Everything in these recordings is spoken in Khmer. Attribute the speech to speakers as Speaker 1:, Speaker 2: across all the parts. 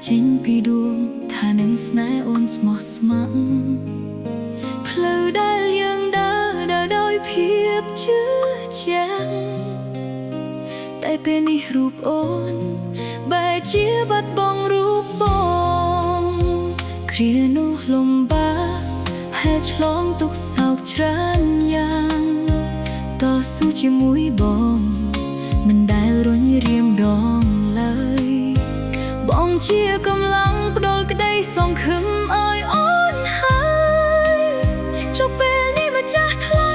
Speaker 1: ចេញពីដួងថានឹងស្នេហ៍អូនស្មោះស្ម័គ្រផ្លូវដែលយើងដើរដោយភាពជឿជាក់តែពេលនេះរូបអូនបែរជាបាត់បង់រូបបងគ្រានោះលំបាកហេតុឆ្លងទុក្ខសោកច្រើនយ៉ាងតស៊ូជាមួយបងមិនដែលរុញរាមដងឡើយបងជាកម្លាំងផ្ដុលក្តីសង្ឃឹមឲ្យអូនហើយចុះពេលនេះម្ចាស់ថ្លៃ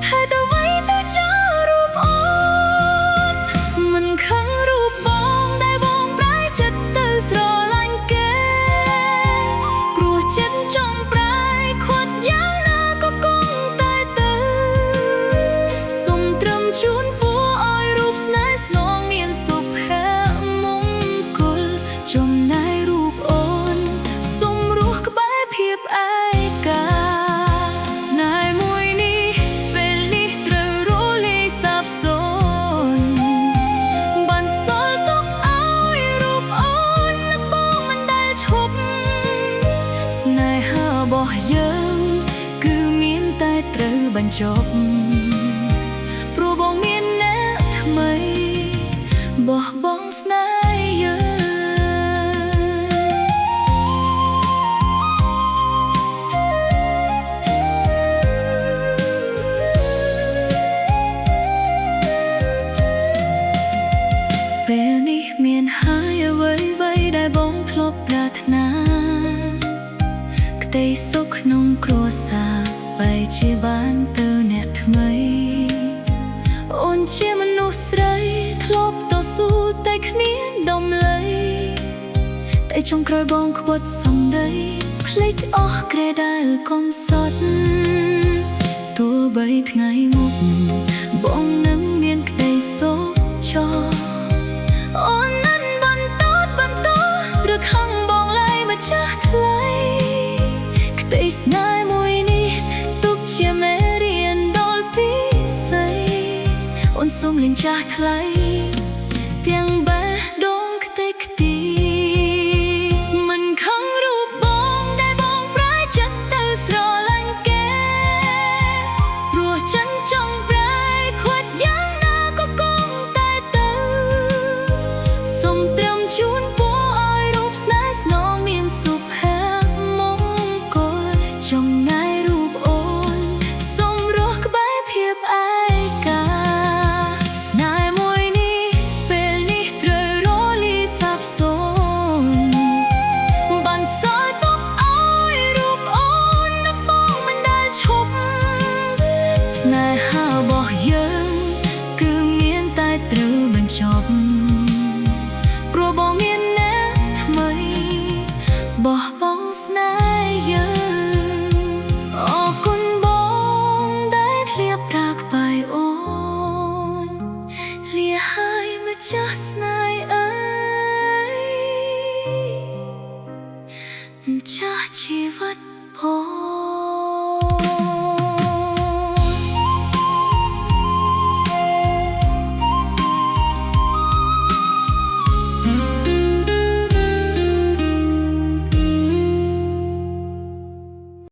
Speaker 1: ហេតុអ្វីទៅចារូបអូនមិនខឹងរូបបងដែលបងប្រែចិត្តទៅស្រឡាញ់គេព្រោះចិត្តចង់ប្រែខាត់យ៉ាងណាក៏គង់តែទៅសុំត្រឹមជូនពរឲ្យរូបស្នេហ៍ស្នងមានសុភមង្គលចំណែករូបអូនសុំរស់ក្បែរភាពឯកាស្នេហ៍មួយនេះពេលនេះត្រូវរលាយសាបសូន្យបានសល់ទុកឲ្យរូបអូននឹកបងមិនដែលឈប់ស្នេហារបស់យើងគឺមានតែត្រូវបញ្ចប់ព្រោះបងមានអ្នកថ្មីបោះបង់ស្នេហ៍យើងពេលនេះមានហើយអ្វីដែលបងធ្លាប់ប្រាថ្នាក្តីសុខក្នុងគ្រួសារបែរជាបានទៅអ្នកថ្មីអូនជាមនុស្សស្រីធ្លាប់តស៊ូតែគ្មានដំឡីតែចុងក្រោយបងខ្វាត់សំដីភ្លេចអស់ក្រែដែលកំសត់ទោះបីថ្ងៃមុខបងនឹងមានក្តីសុខចោលអូននឹងបន្តឬខឹងបងឡើយម្ចាស់ថ្លៃក្តីស្នេហ៍មួយនេះទុកជាមេរៀនដល់ពីស័យអូនសូមលែងចាស់ថ្លៃទាំងបេះដូងខ្ទេចខ្ទីមិនខឹងរូបបងដែលបងប្រែចិត្តទៅស្រឡាញ់គេព្រោះចិនចង់ប្រែខាត់យ៉ាងណាក៏គង់តែទៅសូមត្រឹមជូនពរឲ្យរូបស្នេហ៍ស្នងមានសុភមង្គលចំណែករូបអូនសូមរស់ក្បែរភាពឯកាស្នេហ៍មួយនេះពេលនេះត្រូវរលាយសាបសូន្យបានសល់ទុកឲ្យរូបអូននឹកបងមិនដែលឈប់ស្នេហារបស់យើងគឺមានតែត្រូវបញ្ចប់ព្រោះបងមានអ្នកថ្មីបោះបង់ស្នេហ៍យើងអរគុណបងដែលធ្លាបប្រាក្បែរអូនលាហើយម្ចាស់ស្នេហ៍អើយម្ចាស់ជីវិតបង